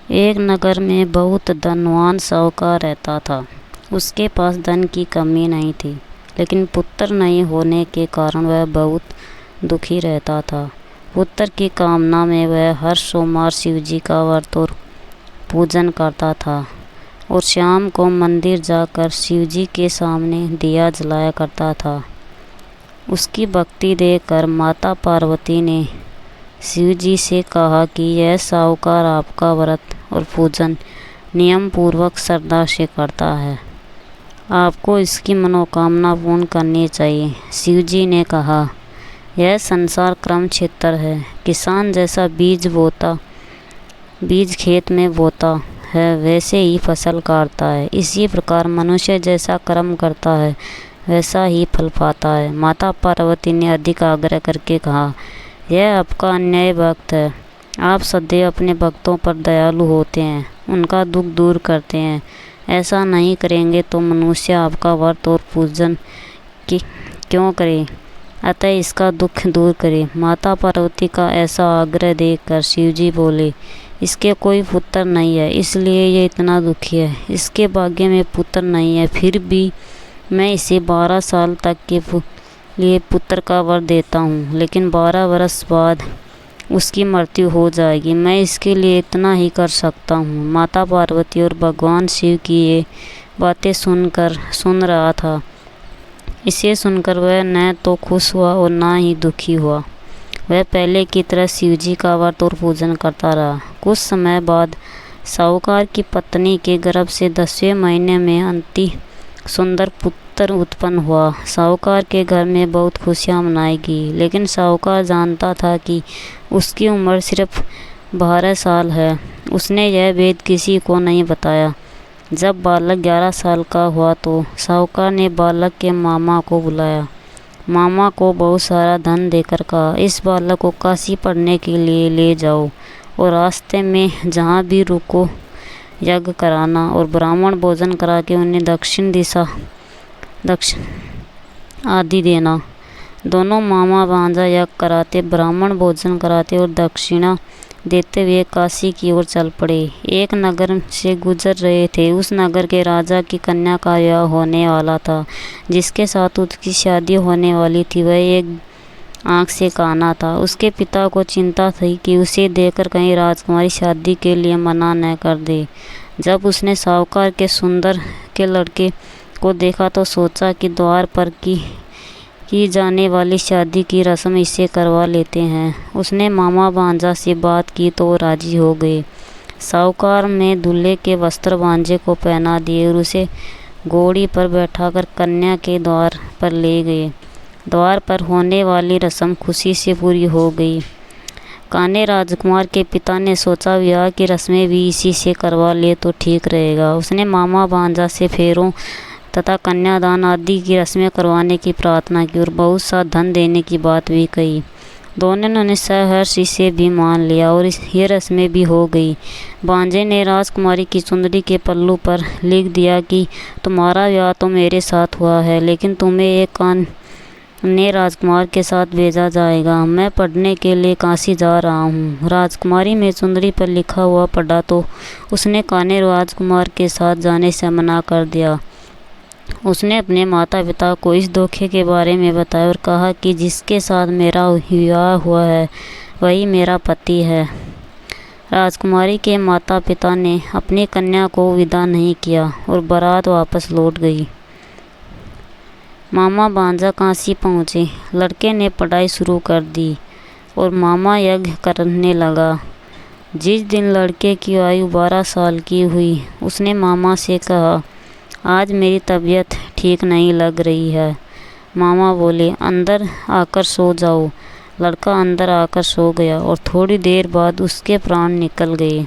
एक नगर में बहुत धनवान साहूकार रहता था। उसके पास धन की कमी नहीं थी, लेकिन पुत्र नहीं होने के कारण वह बहुत दुखी रहता था। पुत्र की कामना में वह हर सोमवार शिव जी का व्रत और पूजन करता था और शाम को मंदिर जाकर शिव जी के सामने दिया जलाया करता था। उसकी भक्ति देखकर माता पार्वती ने शिव जी से कहा कि यह साहूकार आपका व्रत और पूजन नियम पूर्वक श्रद्धा से करता है, आपको इसकी मनोकामना पूर्ण करनी चाहिए। शिव जी ने कहा, यह संसार क्रम क्षेत्र है। किसान जैसा बीज खेत में बोता है वैसे ही फसल काटता है, इसी प्रकार मनुष्य जैसा कर्म करता है वैसा ही फल पाता है। माता पार्वती ने अधिक आग्रह करके कहा, यह आपका अन्याय भक्त है। आप सदैव अपने भक्तों पर दयालु होते हैं, उनका दुख दूर करते हैं। ऐसा नहीं करेंगे तो मनुष्य आपका व्रत और पूजन क्यों करे? अतः इसका दुख दूर करे। माता पार्वती का ऐसा आग्रह देखकर शिवजी बोले, इसके कोई पुत्र नहीं है, इसलिए ये इतना दुखी है। इसके भाग्य में पुत्र नहीं है, फिर भी मैं इसे 12 साल तक के लिए पुत्र का वर देता हूँ, लेकिन 12 वर्ष बाद उसकी मृत्यु हो जाएगी। मैं इसके लिए इतना ही कर सकता हूँ। माता पार्वती और भगवान शिव की ये बातें सुन रहा था। इसे सुनकर वह न तो खुश हुआ और न ही दुखी हुआ। वह पहले की तरह शिवजी का व्रत और पूजन करता रहा। कुछ समय बाद साहूकार की पत्नी के गर्भ से 10वें महीने में अति सुंदर पुत्र उत्पन्न हुआ। साहूकार के घर में बहुत खुशियाँ मनाई गई, लेकिन साहूकार जानता था कि उसकी उम्र सिर्फ 12 साल है। उसने यह भेद किसी को नहीं बताया। जब बालक 11 साल का हुआ तो साहूकार ने बालक के मामा को बुलाया। मामा को बहुत सारा धन देकर कहा, इस बालक को काशी पढ़ने के लिए ले जाओ और रास्ते में जहाँ भी रुको यज्ञ कराना और ब्राह्मण भोजन करा के उन्हें दक्षिण आदि देना। दोनों मामा भांजा यज्ञ कराते, ब्राह्मण भोजन कराते और दक्षिणा देते हुए काशी की ओर चल पड़े। एक नगर से गुजर रहे थे। उस नगर के राजा की कन्या का विवाह होने वाला था। जिसके साथ उसकी शादी होने वाली थी वह एक आँख से काना था। उसके पिता को चिंता थी कि उसे देखकर कहीं राजकुमारी शादी के लिए मना न कर दे। जब उसने साहूकार के सुंदर के लड़के को देखा तो सोचा कि द्वार पर की जाने वाली शादी की रस्म इसे करवा लेते हैं। उसने मामा भांजा से बात की तो वो राजी हो गए। साहूकार ने दूल्हे के वस्त्र भांजे को पहना दिए और उसे घोड़ी पर बैठाकर कन्या के द्वार पर ले गए। द्वार पर होने वाली रस्म खुशी से पूरी हो गई। कान्हे राजकुमार के पिता ने सोचा विवाह की रस्में भी इसी से करवा ले तो ठीक रहेगा। उसने मामा भांजा से फेरों तथा कन्यादान आदि की रस्में करवाने की प्रार्थना की और बहुत सा धन देने की बात भी कही। दोनों ने सहर्ष इसे भी मान लिया और ये रस्में भी हो गई। भांजे ने राजकुमारी की चुंदड़ी के पल्लू पर लिख दिया कि तुम्हारा विवाह तो मेरे साथ हुआ है, लेकिन तुम्हें एक कान्हे राजकुमार के साथ भेजा जाएगा। मैं पढ़ने के लिए काशी जा रहा हूँ। राजकुमारी में चुंदड़ी पर लिखा हुआ पढ़ा तो उसने कान्हे राजकुमार के साथ जाने से मना कर दिया। उसने अपने माता पिता को इस धोखे के बारे में बताया और कहा कि जिसके साथ मेरा विवाह हुआ है वही मेरा पति है। राजकुमारी के माता पिता ने अपनी कन्या को विदा नहीं किया और बारात वापस लौट गई। मामा भांजा काशी पहुँचे। लड़के ने पढ़ाई शुरू कर दी और मामा यज्ञ करने लगा। जिस दिन लड़के की आयु 12 साल की हुई उसने मामा से कहा, आज मेरी तबीयत ठीक नहीं लग रही है। मामा बोले, अंदर आकर सो जाओ। लड़का अंदर आकर सो गया और थोड़ी देर बाद उसके प्राण निकल गए।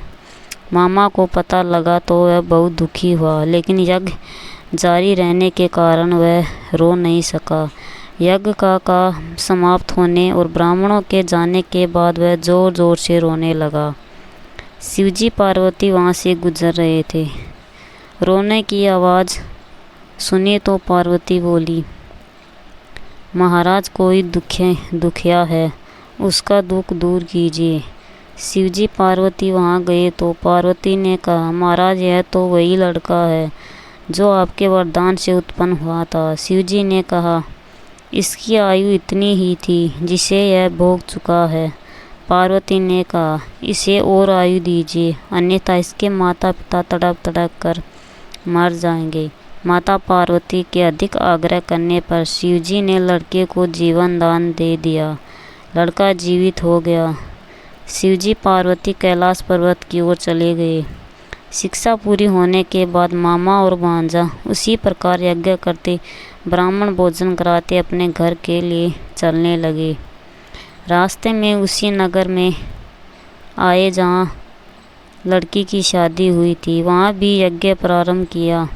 मामा को पता लगा तो वह बहुत दुखी हुआ, लेकिन यज्ञ जारी रहने के कारण वह रो नहीं सका। यज्ञ का समाप्त होने और ब्राह्मणों के जाने के बाद वह जोर जोर से रोने लगा। शिवजी पार्वती वहाँ से गुजर रहे थे। रोने की आवाज़ सुनी तो पार्वती बोली, महाराज कोई दुखिया है, उसका दुख दूर कीजिए। शिवजी पार्वती वहाँ गए तो पार्वती ने कहा, महाराज यह तो वही लड़का है जो आपके वरदान से उत्पन्न हुआ था। शिवजी ने कहा, इसकी आयु इतनी ही थी जिसे यह भोग चुका है। पार्वती ने कहा, इसे और आयु दीजिए, अन्यथा इसके माता पिता तड़प तड़प कर मर जाएंगे। माता पार्वती के अधिक आग्रह करने पर शिवजी ने लड़के को जीवन दान दे दिया। लड़का जीवित हो गया। शिवजी पार्वती कैलाश पर्वत की ओर चले गए। शिक्षा पूरी होने के बाद मामा और भांजा उसी प्रकार यज्ञ करते, ब्राह्मण भोजन कराते अपने घर के लिए चलने लगे। रास्ते में उसी नगर में आए जहाँ लड़की की शादी हुई थी, वहाँ भी यज्ञ प्रारंभ किया।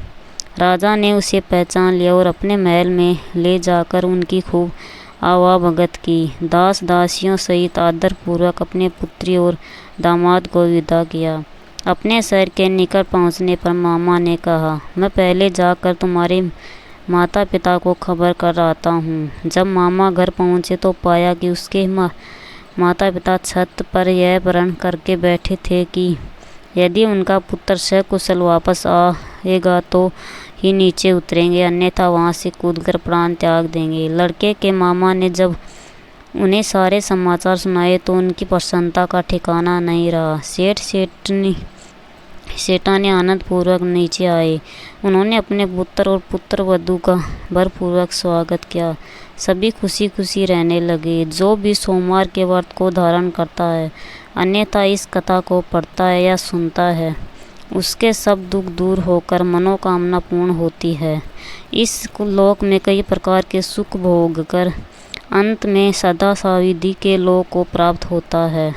राजा ने उसे पहचान लिया और अपने महल में ले जाकर उनकी खूब आवा भगत की। दास दासियों सहित आदर पूर्वक अपने पुत्री और दामाद को विदा किया। अपने शहर के निकट पहुंचने पर मामा ने कहा, मैं पहले जाकर तुम्हारे माता पिता को खबर कर आता हूँ। जब मामा घर पहुँचे तो पाया कि उसके माता पिता छत पर यह प्रण करके बैठे थे कि यदि उनका पुत्र सकुशल वापस आएगा तो ही नीचे उतरेंगे, अन्यथा वहाँ से कूदकर प्राण त्याग देंगे। लड़के के मामा ने जब उन्हें सारे समाचार सुनाए तो उनकी प्रसन्नता का ठिकाना नहीं रहा। सेठानी आनंदपूर्वक नीचे आए। उन्होंने अपने पुत्र और पुत्र वधू का भरपूर्वक स्वागत किया। सभी खुशी खुशी रहने लगे। जो भी सोमवार के व्रत को धारण करता है, अन्यथा इस कथा को पढ़ता है या सुनता है, उसके सब दुख दूर होकर मनोकामना पूर्ण होती है। इस लोक में कई प्रकार के सुख भोग कर अंत में सदा साविधि के लोक को प्राप्त होता है।